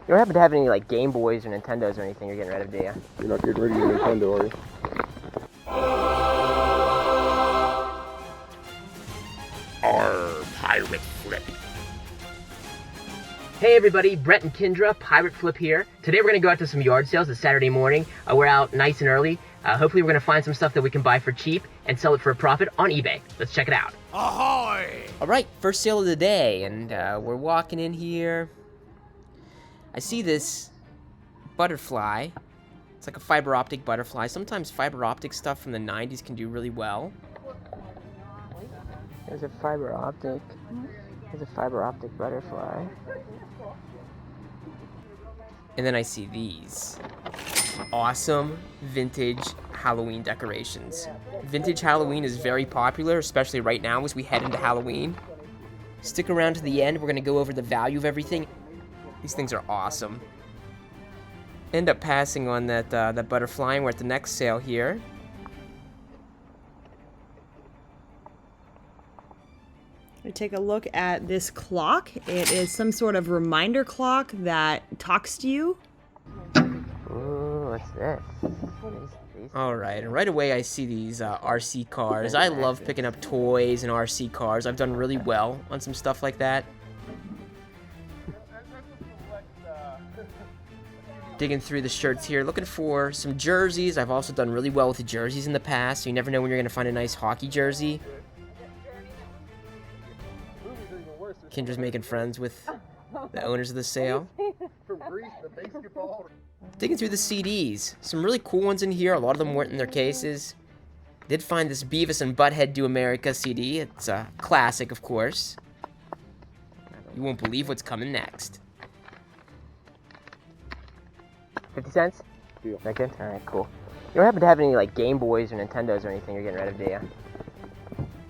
You don't happen to have any like Game Boys or Nintendos or anything you're getting rid of, do you? You're not getting rid of your Nintendo, are you? Pirate Flip. Hey everybody, Brett and Kendra, Pirate Flip here. Today we're going to go out to some yard sales. It's Saturday morning. We're out nice and early. Hopefully we're going to find some stuff that we can buy for cheap and sell it for a profit on eBay. Let's check it out. Ahoy! All right, first sale of the day, and we're walking in here. I see this butterfly. It's like a fiber optic butterfly. Sometimes fiber optic stuff from the 90s can do really well. There's a fiber optic. There's a fiber optic butterfly. And then I see these awesome vintage Halloween decorations. Vintage Halloween is very popular, especially right now as we head into Halloween. Stick around to the end. We're going to go over the value of everything. These things are awesome. End up passing on that butterfly, and we're at the next sale here. We take a look at this clock. It is some sort of reminder clock that talks to you. Ooh, what's this? All right, and right away I see these RC cars. I love picking up toys and RC cars. I've done really well on some stuff like that. Digging through the shirts here, looking for some jerseys. I've also done really well with the jerseys in the past, so you never know when you're going to find a nice hockey jersey. Kendra's making friends with the owners of the sale. Digging through the CDs. Some really cool ones in here. A lot of them weren't in their cases. Did find this Beavis and Butthead Do America CD. It's a classic, of course. You won't believe what's coming next. 50 cents? Deal. That good? Alright, cool. You don't happen to have any like Game Boys or Nintendos or anything you're getting rid of, do you?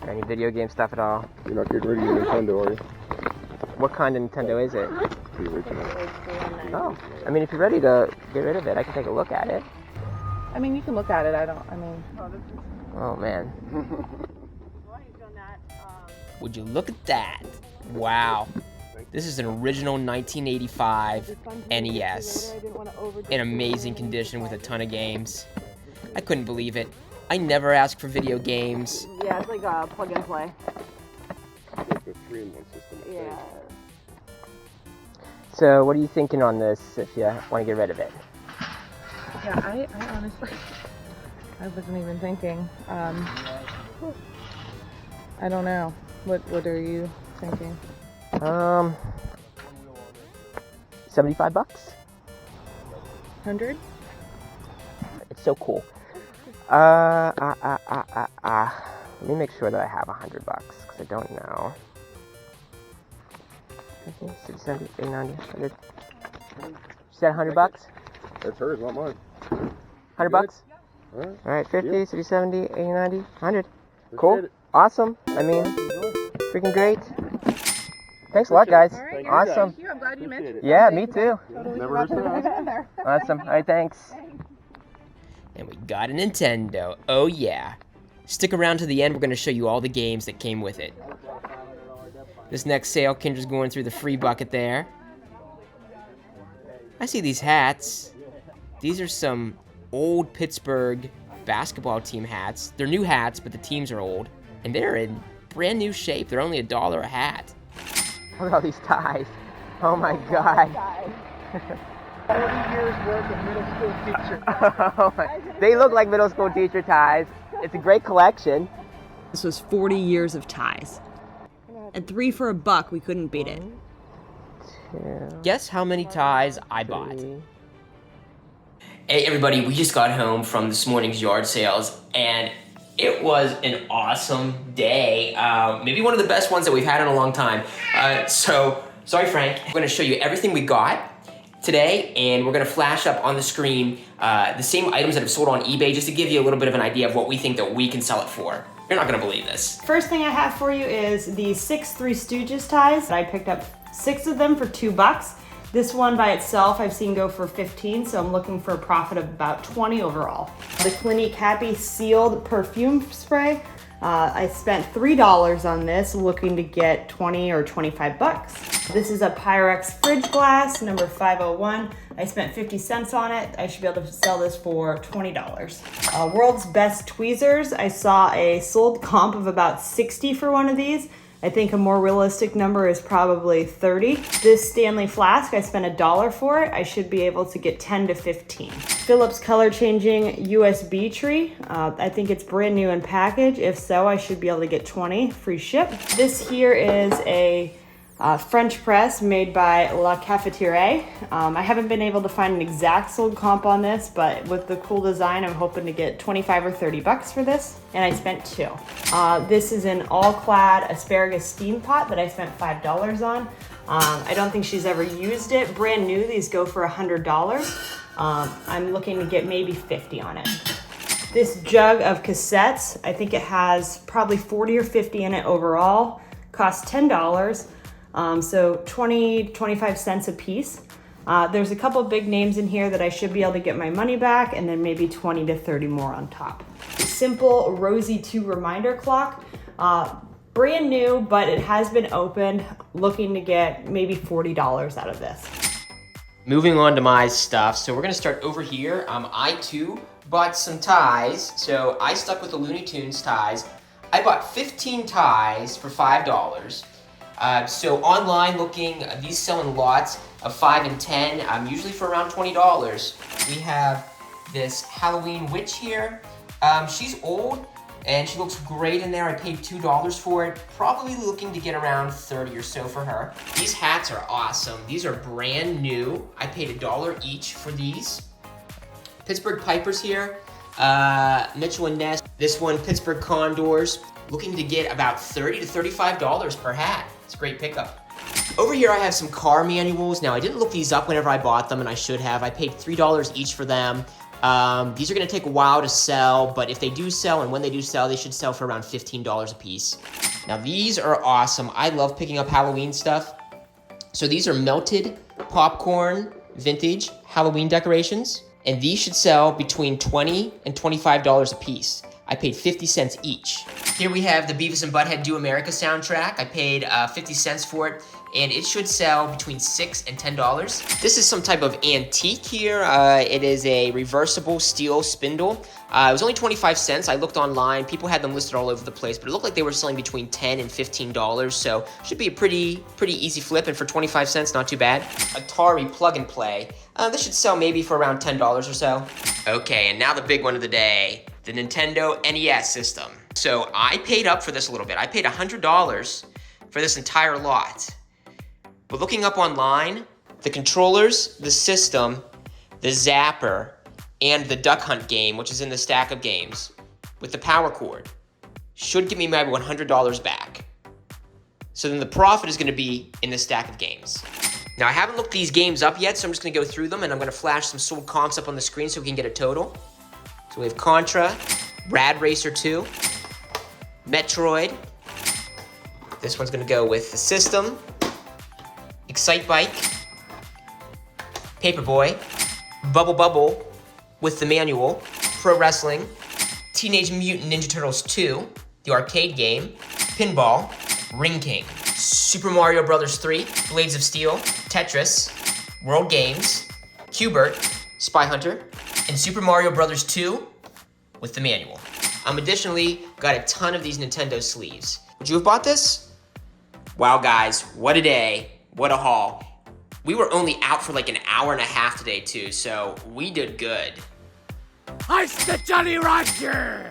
Or any video game stuff at all? You're not getting rid of your Nintendo, are you? What kind of Nintendo is it? The original. Oh, I mean, if you're ready to get rid of it, I can take a look at it. I mean, you can look at it. Oh, man. Would you look at that? Wow. This is an original 1985 NES. In amazing condition with a ton of games. I couldn't believe it. I never ask for video games. Yeah, it's like a plug and play. It's like a 3-in-1 system. Yeah. So, what are you thinking on this if you want to get rid of it? Yeah, I honestly, I wasn't even thinking. I don't know. What are you thinking? 75 bucks? 100? It's so cool. Let me make sure that I have 100 bucks, because I don't know. 50, 60, 70, 80, 90, 100. You said 100 bucks? That's hers, not mine. 100 bucks? Alright, 50, 60, 70, 80, 90, 100. Cool. Awesome. I mean, freaking great. Thanks a lot, guys. Right, awesome. thank you. I'm glad you mentioned it. Yeah, me too. Never heard of that. Awesome. Alright, thanks. And we got a Nintendo. Oh yeah. Stick around to the end. We're going to show you all the games that came with it. This next sale, Kendra's going through the free bucket there. I see these hats. These are some old Pittsburgh basketball team hats. They're new hats, but the teams are old. And they're in brand new shape. They're only $1 a hat. Look at all these ties. Oh my god. 40 years worth of middle school teacher. Oh my. They look like middle school teacher ties. It's a great collection. This was 40 years of ties. At 3 for $1, we couldn't beat it. Guess how many ties I bought? Hey everybody, we just got home from this morning's yard sales, and it was an awesome day. Maybe one of the best ones that we've had in a long time. So, sorry Frank, I'm gonna show you everything we got today, and we're gonna flash up on the screen the same items that have sold on eBay, just to give you a little bit of an idea of what we think that we can sell it for. You're not gonna believe this. First thing I have for you is the 6 Three Stooges ties. I picked up 6 of them for $2. This one by itself I've seen go for 15, so I'm looking for a profit of about 20 overall. The Clinique Happy Sealed Perfume Spray. I spent $3 on this, looking to get 20 or 25 bucks. This is a Pyrex fridge glass, number 501. I spent 50 cents on it. I should be able to sell this for $20. World's Best Tweezers. I saw a sold comp of about 60 for one of these. I think a more realistic number is probably 30. This Stanley flask, I spent $1 for it. I should be able to get 10 to 15. Philips color changing USB tree. I think it's brand new in package. If so, I should be able to get 20, free ship. This here is a French press made by La Cafetiere. I haven't been able to find an exact sold comp on this, but with the cool design, I'm hoping to get 25 or 30 bucks for this, and I spent $2. This is an all-clad asparagus steam pot that I spent $5 on. I don't think she's ever used it. Brand new, these go for $100. I'm looking to get maybe 50 on it. This jug of cassettes, I think it has probably 40 or 50 in it overall, costs $10. So 20, 25 cents a piece. There's a couple big names in here that I should be able to get my money back, and then maybe 20 to 30 more on top. Simple Rosie 2 reminder clock. Brand new, but it has been opened. Looking to get maybe $40 out of this. Moving on to my stuff. So we're gonna start over here. I too bought some ties. So I stuck with the Looney Tunes ties. I bought 15 ties for $5. So online looking, these sell in lots of 5 and 10, usually for around $20. We have this Halloween witch here. She's old and she looks great in there. I paid $2 for it. Probably looking to get around 30 or so for her. These hats are awesome. These are brand new. I paid $1 each for these. Pittsburgh Pipers here. Mitchell and Ness. This one, Pittsburgh Condors. Looking to get about $30 to $35 per hat. It's a great pickup. Over here I have some car manuals. Now I didn't look these up whenever I bought them, and I should have. I paid $3 each for them. These are gonna take a while to sell, but if they do sell, and when they do sell, they should sell for around $15 a piece. Now these are awesome. I love picking up Halloween stuff. So these are melted popcorn vintage Halloween decorations, and these should sell between $20 and $25 a piece. I paid 50 cents each. Here we have the Beavis and Butthead Do America soundtrack. I paid 50 cents for it, and it should sell between $6 and $10. This is some type of antique here. It is a reversible steel spindle. It was only 25 cents. I looked online. People had them listed all over the place, but it looked like they were selling between $10 and $15, so should be a pretty easy flip, and for 25 cents, not too bad. Atari Plug and Play. This should sell maybe for around $10 or so. Okay, and now the big one of the day, the Nintendo NES system. So I paid up for this a little bit. I paid $100 for this entire lot. But looking up online, the controllers, the system, the zapper, and the Duck Hunt game, which is in the stack of games, with the power cord, should give me my $100 back. So then the profit is gonna be in the stack of games. Now I haven't looked these games up yet, so I'm just gonna go through them, and I'm gonna flash some sold comps up on the screen so we can get a total. So we have Contra, Rad Racer 2, Metroid. This one's gonna go with the system, Excite Bike, Paperboy, Bubble Bubble with the manual, Pro Wrestling, Teenage Mutant Ninja Turtles 2, the arcade game, Pinball, Ring King, Super Mario Bros. 3, Blades of Steel, Tetris, World Games, Q*bert, Spy Hunter, and Super Mario Bros. 2 with the manual. Additionally, got a ton of these Nintendo sleeves. Would you have bought this? Wow guys, what a day, what a haul. We were only out for like an hour and a half today too, so we did good. Ice the Jolly Roger!